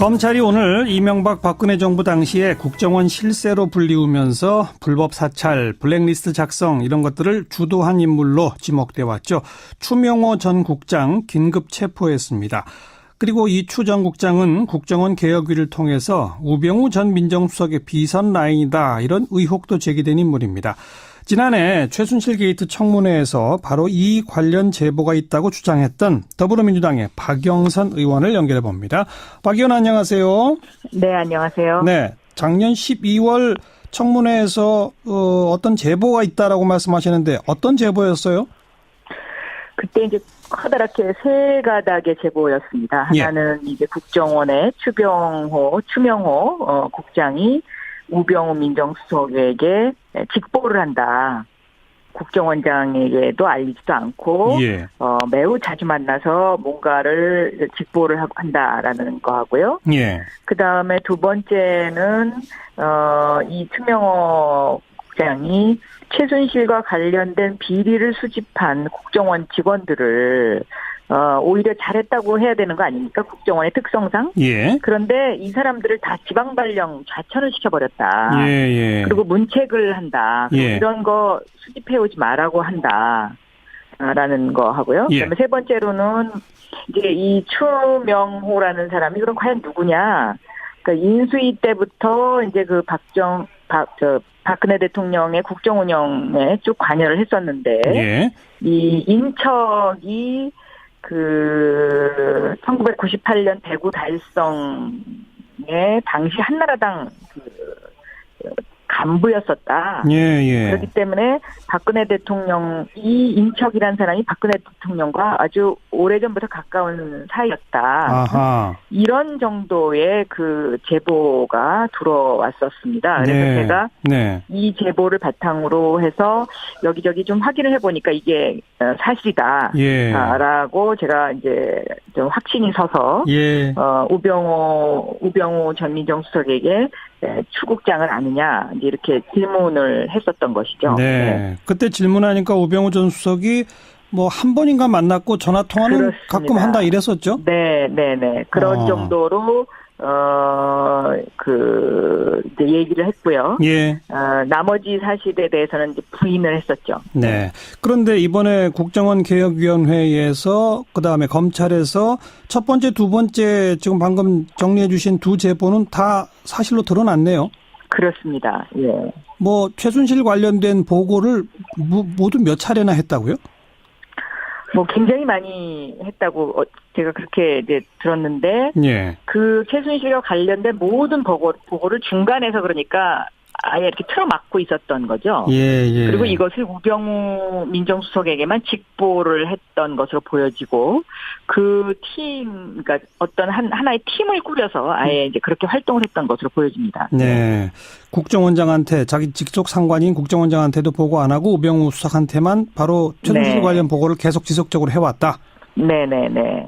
검찰이 오늘 이명박 박근혜 정부 당시에 국정원 실세로 불리우면서 불법 사찰, 블랙리스트 작성 이런 것들을 주도한 인물로 지목돼 왔죠. 추명호 전 국장 긴급 체포했습니다. 그리고 이 추 전 국장은 국정원 개혁위를 통해서 우병우 전 민정수석의 비선 라인이다 이런 의혹도 제기된 인물입니다. 지난해 최순실 게이트 청문회에서 바로 이 관련 제보가 있다고 주장했던 더불어민주당의 박영선 의원을 연결해 봅니다. 박 의원 안녕하세요. 네, 안녕하세요. 네, 작년 12월 청문회에서 어떤 제보가 있다라고 말씀하시는데 어떤 제보였어요? 그때 이제 커다랗게 세 가닥의 제보였습니다. 하나는 이제 국정원의 추명호 국장이 우병우 민정수석에게 직보를 한다. 국정원장에게도 알리지도 않고 매우 자주 만나서 뭔가를 직보를 한다라는 거 하고요. 그다음에 두 번째는 이 추명호 국장이 최순실과 관련된 비리를 수집한 국정원 직원들을 오히려 잘했다고 해야 되는 거 아닙니까? 국정원의 특성상. 그런데 이 사람들을 다 지방발령 좌천을 시켜버렸다. 그리고 문책을 한다. 이런 거 수집해오지 말라고 한다. 라는 거 하고요. 그다음에 세 번째로는 이제 이 추명호라는 사람이 그럼 과연 누구냐? 그러니까 인수위 때부터 이제 그 박근혜 대통령의 국정 운영에 쭉 관여를 했었는데 이 인척이 그 1998년 대구 달성의 당시 한나라당 간부였었다. 그렇기 때문에 박근혜 대통령 이 인척이라는 사람이 박근혜 대통령과 아주 오래전부터 가까운 사이였다. 이런 정도의 그 제보가 들어왔었습니다. 그래서 제가 이 제보를 바탕으로 해서 여기저기 좀 확인을 해보니까 이게 사실이다. 라고 제가 이제 좀 확신이 서서 우병우 전 민정수석에게 추국장을 아느냐 이렇게 질문을 했었던 것이죠. 그때 질문하니까 우병우 전 수석이 뭐 한 번인가 만났고 전화 통화는 그렇습니다. 가끔 한다 이랬었죠. 그런 정도로 이제 얘기를 했고요. 나머지 사실에 대해서는 이제 부인을 했었죠. 그런데 이번에 국정원개혁위원회에서 그다음에 검찰에서 첫 번째, 두 번째 지금 방금 정리해 주신 두 제보는 다 사실로 드러났네요. 그렇습니다. 뭐 최순실 관련된 보고를 모두 몇 차례나 했다고요? 뭐 굉장히 많이 했다고 제가 그렇게 이제 들었는데 그 최순실과 관련된 모든 보고를 중간에서 그러니까 아예 이렇게 틀어막고 있었던 거죠. 그리고 이것을 우병우 민정수석에게만 직보를 했던 것으로 보여지고 그 그러니까 어떤 하나의 팀을 꾸려서 아예 이제 그렇게 활동을 했던 것으로 보여집니다. 국정원장한테 자기 직속 상관인 국정원장한테도 보고 안 하고 우병우 수석한테만 바로 최순실 관련 보고를 계속 지속적으로 해왔다.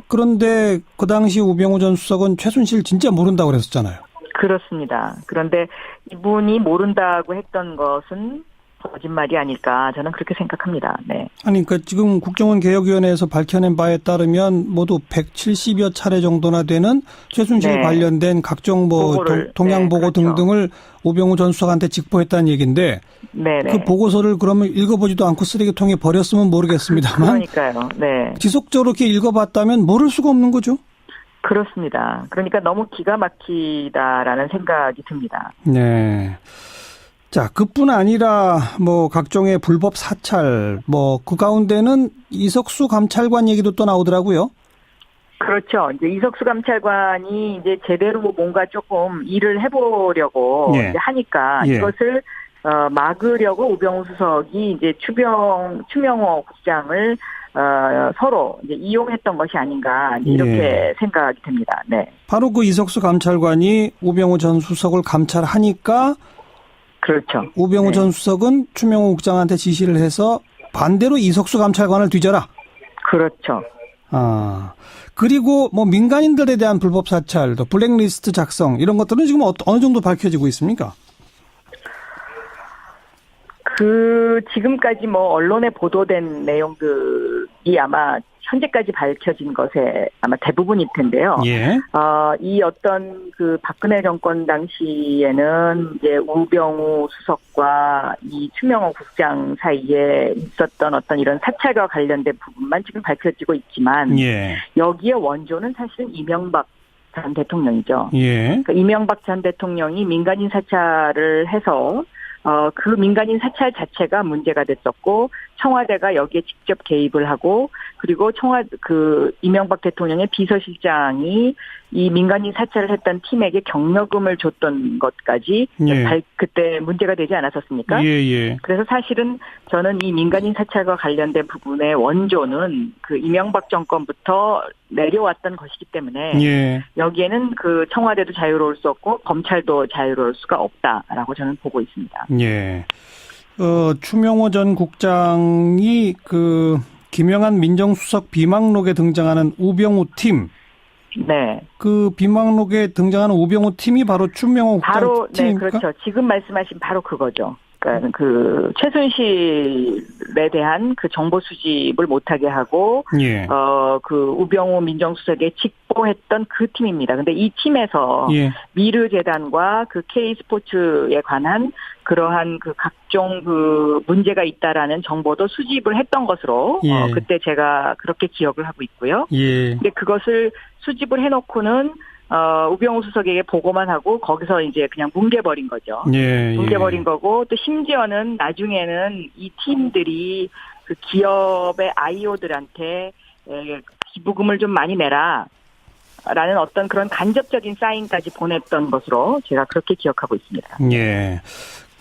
그런데 그 당시 우병우 전 수석은 최순실 진짜 모른다고 그랬었잖아요. 그렇습니다. 그런데 이분이 모른다고 했던 것은 거짓말이 아닐까 저는 그렇게 생각합니다. 아니 그러니까 지금 국정원개혁위원회에서 밝혀낸 바에 따르면 모두 170여 차례 정도나 되는 최순실 관련된 각종 뭐 동향보고 등등을 우병우 전 수석한테 직보했다는 얘기인데 그 보고서를 그러면 읽어보지도 않고 쓰레기통에 버렸으면 모르겠습니다만 그러니까요. 지속적으로 이렇게 읽어봤다면 모를 수가 없는 거죠. 그렇습니다. 그러니까 너무 기가 막히다라는 생각이 듭니다. 자, 그뿐 아니라 뭐 각종의 불법 사찰, 뭐 그 가운데는 이석수 감찰관 얘기도 또 나오더라고요. 그렇죠. 이제 이석수 감찰관이 이제 제대로 뭔가 조금 일을 해보려고 이제 하니까 이것을 막으려고 우병우 수석이 이제 추명호 국장을 서로 이제 이용했던 것이 아닌가 이렇게 생각이 됩니다. 바로 그 이석수 감찰관이 우병우 전 수석을 감찰하니까 그렇죠. 우병우 전 수석은 추명호 국장한테 지시를 해서 반대로 이석수 감찰관을 뒤져라. 그렇죠. 그리고 뭐 민간인들에 대한 불법 사찰, 또 블랙리스트 작성 이런 것들은 지금 어느 정도 밝혀지고 있습니까? 지금까지 뭐 언론에 보도된 내용들이 아마 현재까지 밝혀진 것에 아마 대부분일 텐데요. 예. 이 어떤 그 박근혜 정권 당시에는 이제 우병우 수석과 이 추명호 국장 사이에 있었던 어떤 이런 사찰과 관련된 부분만 지금 밝혀지고 있지만 예. 여기에 원조는 사실은 이명박 전 대통령이죠. 예. 그러니까 이명박 전 대통령이 민간인 사찰을 해서 그 민간인 사찰 자체가 문제가 됐었고 청와대가 여기에 직접 개입을 하고 그리고 이명박 대통령의 비서실장이 이 민간인 사찰을 했던 팀에게 경력금을 줬던 것까지 예. 그때 문제가 되지 않았었습니까? 예. 그래서 사실은 저는 이 민간인 사찰과 관련된 부분의 원조는 그 이명박 정권부터 내려왔던 것이기 때문에 예. 여기에는 그 청와대도 자유로울 수 없고 검찰도 자유로울 수가 없다라고 저는 보고 있습니다. 예. 추명호 전 국장이 그 김영한 민정수석 비망록에 등장하는 우병우 팀. 네. 그 비망록에 등장하는 우병우 팀이 바로 추명호 국장 바로 팀입니까? 네, 그렇죠. 지금 말씀하신 바로 그거죠. 그러니까 그 최순실에 대한 그 정보 수집을 못하게 하고 예. 그 우병우 민정수석에 직보했던 그 팀입니다. 근데 이 팀에서 예. 미르재단과 그 K스포츠에 관한 그러한 그 각종 그 문제가 있다라는 정보도 수집을 했던 것으로 예. 그때 제가 그렇게 기억을 하고 있고요. 예. 근데 그것을 수집을 해놓고는 우병우 수석에게 보고만 하고 거기서 이제 그냥 뭉개버린 거죠. 예. 뭉개버린 거고 또 심지어는 나중에는 이 팀들이 그 기업의 IO들한테 기부금을 좀 많이 내라. 라는 어떤 그런 간접적인 사인까지 보냈던 것으로 제가 그렇게 기억하고 있습니다. 예.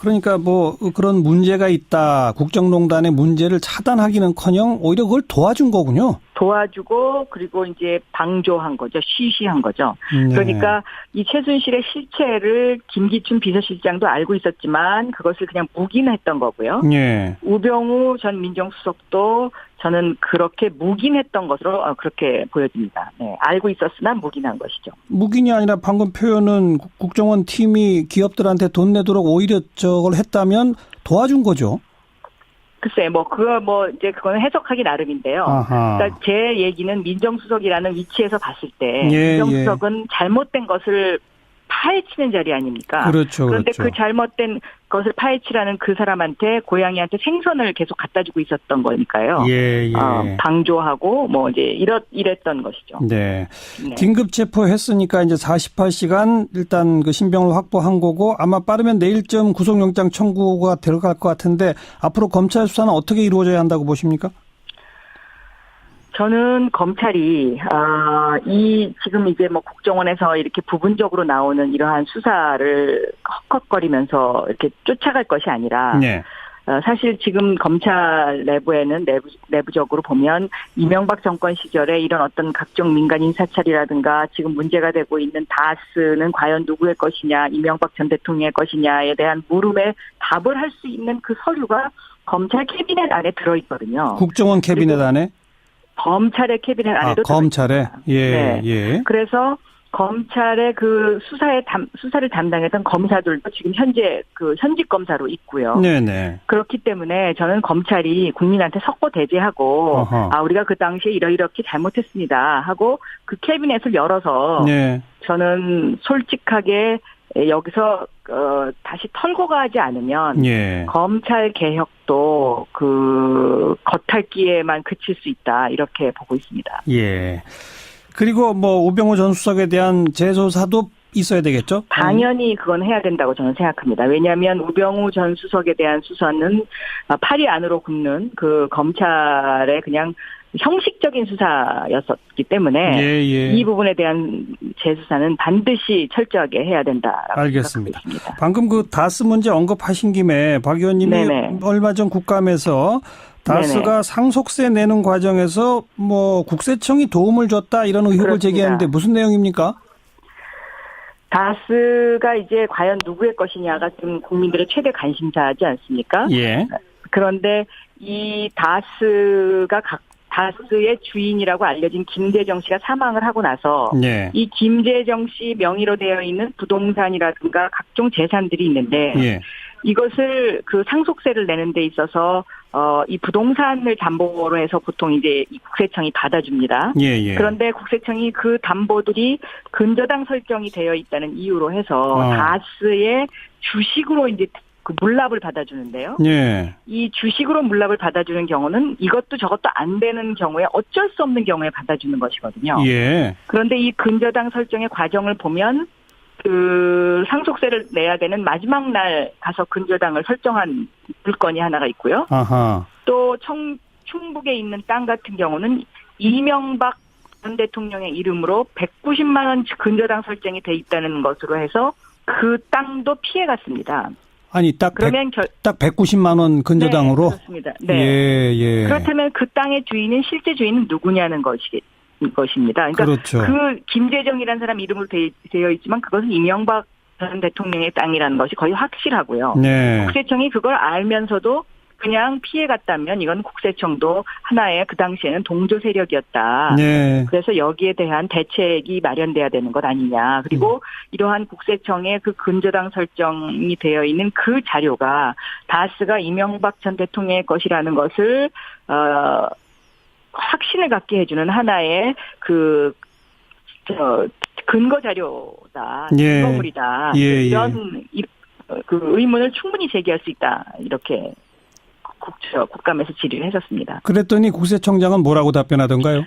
그러니까 뭐 그런 문제가 있다. 국정농단의 문제를 차단하기는커녕 오히려 그걸 도와준 거군요. 도와주고 그리고 이제 방조한 거죠. 쉬쉬한 거죠. 네. 그러니까 이 최순실의 실체를 김기춘 비서실장도 알고 있었지만 그것을 그냥 묵인했던 거고요. 예. 우병우 전 민정수석도 저는 그렇게 묵인했던 것으로 그렇게 보여집니다. 네, 알고 있었으나 묵인한 것이죠. 묵인이 아니라 방금 표현은 국정원 팀이 기업들한테 돈 내도록 오히려 저걸 했다면 도와준 거죠. 글쎄, 그거는 해석하기 나름인데요. 아하. 그러니까 제 얘기는 민정수석이라는 위치에서 봤을 때, 예, 민정수석은 잘못된 것을 파헤치는 자리 아닙니까? 그렇죠. 그런데 그렇죠. 그 잘못된 것을 파헤치라는 그 사람한테 고양이한테 생선을 계속 갖다 주고 있었던 거니까요. 예. 방조하고 이제 이랬던 것이죠. 네. 네. 긴급 체포했으니까 이제 48시간 일단 그 신병을 확보한 거고 아마 빠르면 내일쯤 구속영장 청구가 들어갈 것 같은데 앞으로 검찰 수사는 어떻게 이루어져야 한다고 보십니까? 저는 검찰이 지금 이제 국정원에서 이렇게 부분적으로 나오는 이러한 수사를 헉헉거리면서 이렇게 쫓아갈 것이 아니라 네. 사실 지금 검찰 내부에는 내부적으로 보면 이명박 정권 시절에 이런 어떤 각종 민간인 사찰이라든가 지금 문제가 되고 있는 다스는 과연 누구의 것이냐, 이명박 전 대통령의 것이냐에 대한 물음에 답을 할 수 있는 그 서류가 검찰 캐비넷 안에 들어있거든요. 국정원 캐비넷 안에? 검찰의 캐비넷 안에도 검찰에? 예, 네. 예. 그래서 검찰의 그 수사를 담당했던 검사들도 지금 현재 그 현직 검사로 있고요. 네네. 그렇기 때문에 저는 검찰이 국민한테 석고대죄하고 우리가 그 당시에 이렇게 잘못했습니다 하고 그 캐비넷을 열어서 네. 저는 솔직하게 여기서 다시 털고 가지 않으면 예. 검찰 개혁도 그 겉핥기에만 그칠 수 있다 이렇게 보고 있습니다. 예. 그리고 우병우 전 수석에 대한 재조사도 있어야 되겠죠? 당연히 그건 해야 된다고 저는 생각합니다. 왜냐하면 우병우 전 수석에 대한 수사는 팔이 안으로 굽는 그 검찰의 그냥 형식적인 수사였었기 때문에 예. 이 부분에 대한 재수사는 반드시 철저하게 해야 된다라고 알겠습니다. 생각하고 있습니다. 방금 그 다스 문제 언급하신 김에 박 의원님이 네네. 얼마 전 국감에서 다스가 네네. 상속세 내는 과정에서 국세청이 도움을 줬다 이런 의혹을 그렇습니다. 제기했는데 무슨 내용입니까? 다스가 이제 과연 누구의 것이냐가 지금 국민들의 최대 관심사지 않습니까? 예. 그런데 이 다스의 주인이라고 알려진 김재정 씨가 사망을 하고 나서 예. 이 김재정 씨 명의로 되어 있는 부동산이라든가 각종 재산들이 있는데 예. 이것을 그 상속세를 내는 데 있어서 이 부동산을 담보로 해서 보통 이제 이 국세청이 받아줍니다. 예, 예. 그런데 국세청이 그 담보들이 근저당 설정이 되어 있다는 이유로 해서 다스의 주식으로 이제 그 물납을 받아주는데요. 예. 이 주식으로 물납을 받아주는 경우는 이것도 저것도 안 되는 경우에 어쩔 수 없는 경우에 받아주는 것이거든요. 예. 그런데 이 근저당 설정의 과정을 보면 그 상속세를 내야 되는 마지막 날 가서 근저당을 설정한 물건이 하나가 있고요. 아하. 또 충북에 있는 땅 같은 경우는 이명박 전 대통령의 이름으로 190만 원 근저당 설정이 돼 있다는 것으로 해서 그 땅도 피해갔습니다. 아니 딱 그러면 딱 190만 원 근저당으로. 네, 그렇습니다. 네. 예, 예. 그렇다면 그 땅의 주인은 실제 주인은 누구냐는 것입니다. 그러니까 그렇죠. 그 김재정이라는 사람 이름으로 되어 있지만 그것은 이명박 전 대통령의 땅이라는 것이 거의 확실하고요. 네. 국세청이 그걸 알면서도 그냥 피해갔다면 이건 국세청도 하나의 그 당시에는 동조 세력이었다. 네. 그래서 여기에 대한 대책이 마련돼야 되는 것 아니냐. 그리고 이러한 국세청의 그 근저당 설정이 되어 있는 그 자료가 다스가 이명박 전 대통령의 것이라는 것을 확신을 갖게 해주는 하나의 근거 자료다. 예. 근거물이다. 예, 이런 그 의문을 충분히 제기할 수 있다. 이렇게 국감에서 질의를 했었습니다. 그랬더니 국세청장은 뭐라고 답변하던가요?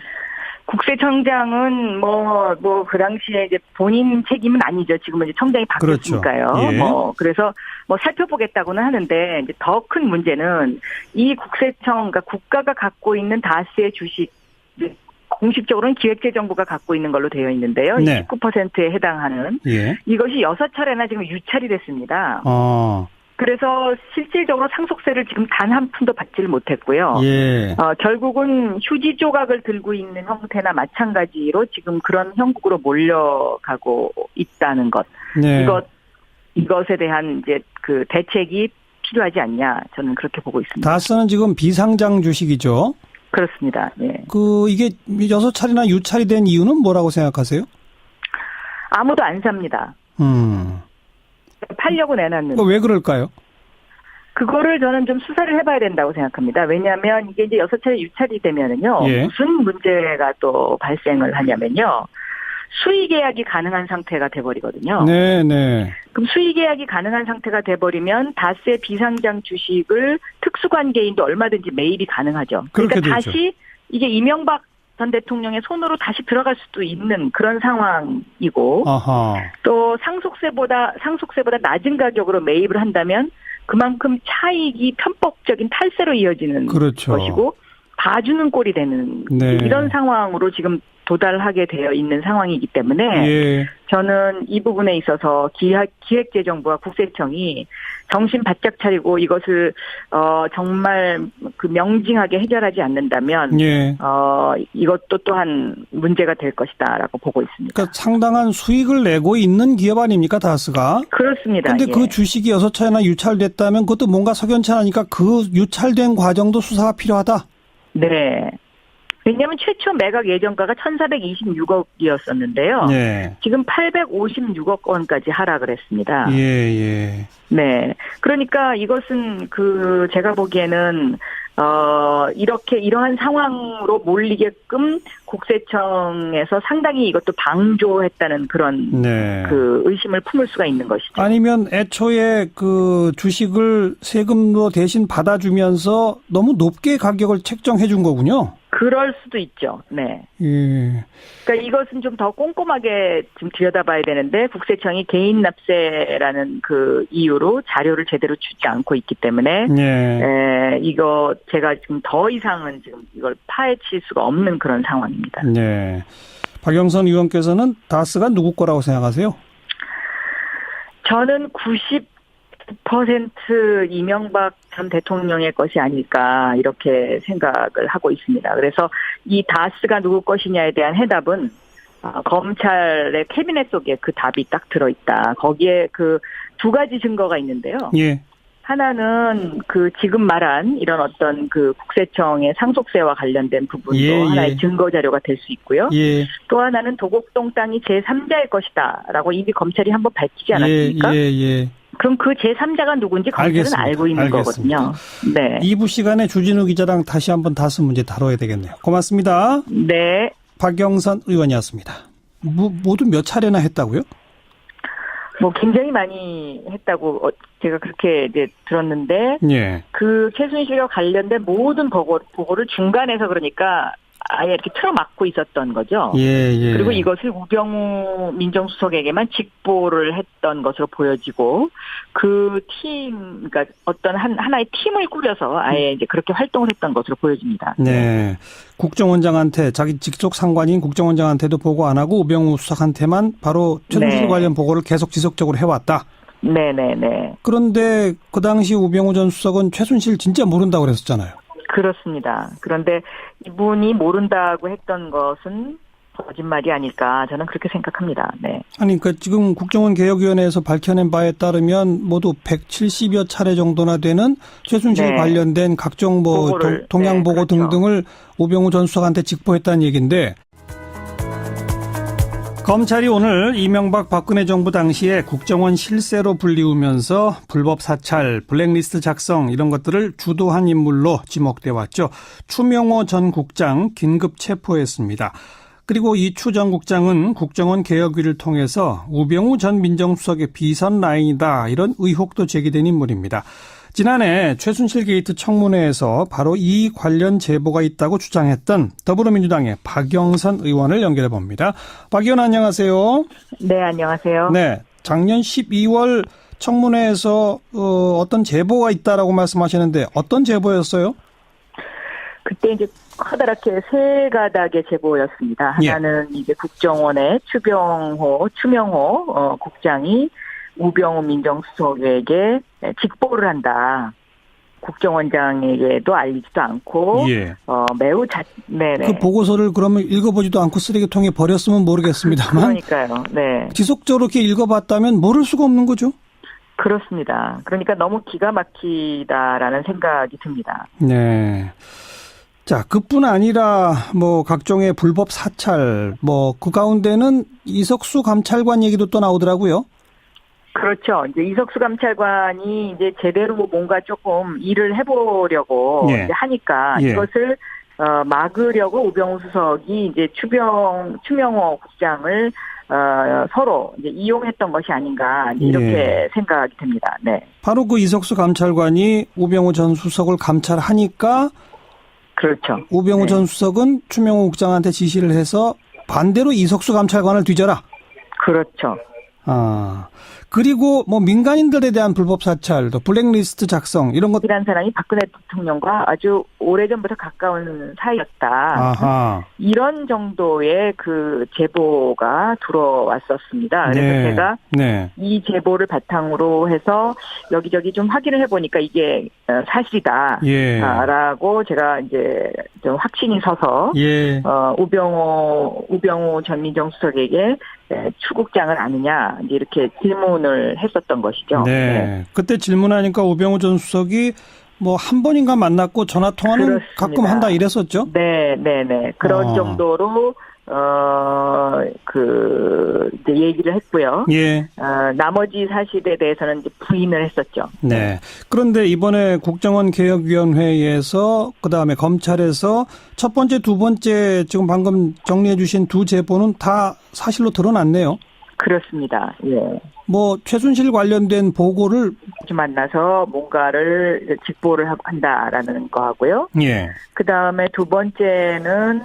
국세청장은 그 당시에 이제 본인 책임은 아니죠. 지금은 이제 청장이 바뀌었으니까요. 그렇죠. 예. 그래서 살펴보겠다고는 하는데 이제 더 큰 문제는 이 국세청, 그러니까 국가가 갖고 있는 다스의 주식, 공식적으로는 기획재정부가 갖고 있는 걸로 되어 있는데요. 네. 29%에 해당하는. 예. 이것이 6차례나 지금 유찰이 됐습니다. 그래서 실질적으로 상속세를 지금 단 한 푼도 받지를 못했고요. 예. 결국은 휴지 조각을 들고 있는 형태나 마찬가지로 지금 그런 형국으로 몰려가고 있다는 것. 네. 이것에 대한 이제 그 대책이 필요하지 않냐. 저는 그렇게 보고 있습니다. 다스는 지금 비상장 주식이죠. 그렇습니다. 예. 이게 6차례나 유찰이 된 이유는 뭐라고 생각하세요? 아무도 안 삽니다. 팔려고 내놨는데. 왜 그럴까요? 그거를 저는 좀 수사를 해봐야 된다고 생각합니다. 왜냐하면 이게 이제 6차례 유찰이 되면은요. 예. 무슨 문제가 또 발생을 하냐면요. 수의 계약이 가능한 상태가 돼버리거든요. 네. 그럼 수의 계약이 가능한 상태가 돼버리면 다스의 비상장 주식을 특수관계인도 얼마든지 매입이 가능하죠. 그러니까 다시 이게 이명박 전 대통령의 손으로 다시 들어갈 수도 있는 그런 상황이고, 아하. 또 상속세보다 낮은 가격으로 매입을 한다면 그만큼 차익이 편법적인 탈세로 이어지는 그렇죠. 것이고 봐주는 꼴이 되는 이런 상황으로 지금 도달하게 되어 있는 상황이기 때문에 예. 저는 이 부분에 있어서 기획재정부와 국세청이 정신 바짝 차리고 이것을 정말 그 명징하게 해결하지 않는다면 예. 이것도 또한 문제가 될 것이다라고 보고 있습니다. 그러니까 상당한 수익을 내고 있는 기업 아닙니까, 다스가? 그렇습니다. 그런데 그 주식이 6차례나 유찰됐다면 그것도 뭔가 석연치 않으니까 그 유찰된 과정도 수사가 필요하다. 네. 왜냐하면 최초 매각 예정가가 1,426억이었었는데요. 네. 지금 856억 원까지 하락을 했습니다. 예. 네. 그러니까 이것은 제가 보기에는 이러한 상황으로 몰리게끔 국세청에서 상당히 이것도 방조했다는 그런 그 의심을 품을 수가 있는 것이죠. 아니면 애초에 그 주식을 세금으로 대신 받아주면서 너무 높게 가격을 책정해 준 거군요. 그럴 수도 있죠. 네. 예. 그러니까 이것은 좀 더 꼼꼼하게 좀 들여다봐야 되는데 국세청이 개인 납세라는 그 이유로 자료를 제대로 주지 않고 있기 때문에 이거 제가 지금 더 이상은 지금 이걸 파헤칠 수가 없는 그런 상황입니다. 네. 박영선 의원께서는 다스가 누구 거라고 생각하세요? 저는 90% 이명박 전 대통령의 것이 아닐까 이렇게 생각을 하고 있습니다. 그래서 이 다스가 누구 것이냐에 대한 해답은 검찰의 캐비넷 속에 그 답이 딱 들어있다. 거기에 그 두 가지 증거가 있는데요. 예. 하나는 그 지금 말한 이런 어떤 그 국세청의 상속세와 관련된 부분도 하나의 증거 자료가 될 수 있고요. 또 하나는 도곡동 땅이 제3자의 것이다라고 이미 검찰이 한번 밝히지 않았습니까? 그럼 그 제3자가 누군지 검찰은 알겠습니다. 알고 있는 알겠습니다. 거거든요. 네. 2부 시간에 주진우 기자랑 다시 한번 다스 문제 다뤄야 되겠네요. 고맙습니다. 네. 박영선 의원이었습니다. 모두 몇 차례나 했다고요? 뭐 굉장히 많이 했다고 제가 그렇게 이제 들었는데 예. 그 최순실과 관련된 모든 보고를 중간에서 그러니까 아예 이렇게 틀어막고 있었던 거죠. 예. 그리고 이것을 우병우 민정수석에게만 직보를 했던 것으로 보여지고 그 팀, 그러니까 어떤 하나의 팀을 꾸려서 아예 이제 그렇게 활동을 했던 것으로 보여집니다. 네. 국정원장한테 자기 직속 상관인 국정원장한테도 보고 안 하고 우병우 수석한테만 바로 최순실 네. 관련 보고를 계속 지속적으로 해왔다. 네네네. 그런데 그 당시 우병우 전 수석은 최순실 진짜 모른다고 그랬었잖아요. 그렇습니다. 그런데 이분이 모른다고 했던 것은 거짓말이 아닐까 저는 그렇게 생각합니다. 네. 아니, 그러니까 지금 국정원 개혁위원회에서 밝혀낸 바에 따르면 모두 170여 차례 정도나 되는 최순실 네. 관련된 각종 뭐 동향 보고 그렇죠. 등등을 우병우 전 수석한테 직보했다는 얘기인데 검찰이 오늘 이명박 박근혜 정부 당시에 국정원 실세로 불리우면서 불법 사찰, 블랙리스트 작성 이런 것들을 주도한 인물로 지목돼 왔죠. 추명호 전 국장 긴급 체포했습니다. 그리고 이 추 전 국장은 국정원 개혁위를 통해서 우병우 전 민정수석의 비선 라인이다 이런 의혹도 제기된 인물입니다. 지난해 최순실 게이트 청문회에서 바로 이 관련 제보가 있다고 주장했던 더불어민주당의 박영선 의원을 연결해 봅니다. 박 의원 안녕하세요. 네, 안녕하세요. 네, 작년 12월 청문회에서 어떤 제보가 있다라고 말씀하시는데 어떤 제보였어요? 그때 이제 커다랗게 세 가닥의 제보였습니다. 하나는 이제 국정원의 추명호 국장이 우병우 민정수석에게 직보를 한다. 국정원장에게도 알리지도 않고 매우 네네. 그 보고서를 그러면 읽어보지도 않고 쓰레기통에 버렸으면 모르겠습니다만. 그러니까요. 네. 지속적으로 이렇게 읽어봤다면 모를 수가 없는 거죠. 그렇습니다. 그러니까 너무 기가 막히다라는 생각이 듭니다. 네. 자, 그뿐 아니라 뭐 각종의 불법 사찰, 뭐 그 가운데는 이석수 감찰관 얘기도 또 나오더라고요. 그렇죠. 이제 이석수 감찰관이 이제 제대로 뭔가 조금 일을 해보려고 이제 하니까 이것을 막으려고 우병우 수석이 이제 추명호 국장을 서로 이제 이용했던 것이 아닌가 이제 이렇게 생각이 듭니다. 네. 바로 그 이석수 감찰관이 우병우 전 수석을 감찰하니까. 그렇죠. 우병우 전 수석은 추명호 국장한테 지시를 해서 반대로 이석수 감찰관을 뒤져라. 그렇죠. 그리고 뭐 민간인들에 대한 불법 사찰, 또 블랙리스트 작성 이런 것. 이란 사람이 박근혜 대통령과 아주 오래전부터 가까운 사이였다. 아하. 이런 정도의 그 제보가 들어왔었습니다. 그래서 제가 이 제보를 바탕으로 해서 여기저기 좀 확인을 해보니까 이게 사실이다. 라고 제가 이제 좀 확신이 서서 우병우 전 민정수석에게 추국장을 아느냐 이제 이렇게 질문을 했었던 것이죠. 네. 그때 질문하니까 우병우 전 수석이 뭐 한 번인가 만났고 전화 통화는 그렇습니다. 가끔 한다 이랬었죠. 네. 그런 정도로 이제 얘기를 했고요. 나머지 사실에 대해서는 이제 부인을 했었죠. 네. 그런데 이번에 국정원 개혁위원회에서 그다음에 검찰에서 첫 번째, 두 번째 지금 방금 정리해 주신 두 제보는 다 사실로 드러났네요. 그렇습니다. 뭐 최순실 관련된 보고를 만나서 뭔가를 직보를 한다라는 거 하고요. 그다음에 두 번째는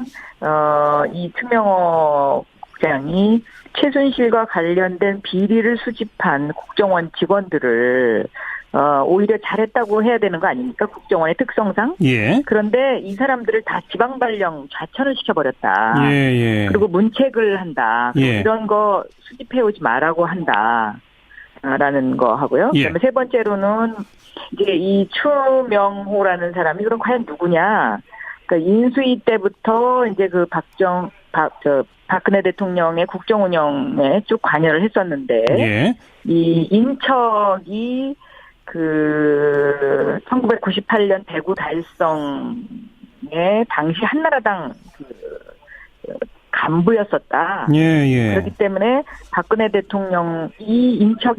이 추명호 국장이 최순실과 관련된 비리를 수집한 국정원 직원들을 오히려 잘했다고 해야 되는 거 아닙니까? 국정원의 특성상. 그런데 이 사람들을 다 지방발령 좌천을 시켜버렸다. 그리고 문책을 한다. 이런 거 수집해오지 말라고 한다. 라는 거 하고요. 그다음에 세 번째로는 이제 이 추명호라는 사람이 그럼 과연 누구냐? 그러니까 인수위 때부터 이제 그 박근혜 대통령의 국정 운영에 쭉 관여를 했었는데 이 인척이 그 1998년 대구 달성에 당시 한나라당 간부였었다. 그렇기 때문에 박근혜 대통령 이 인척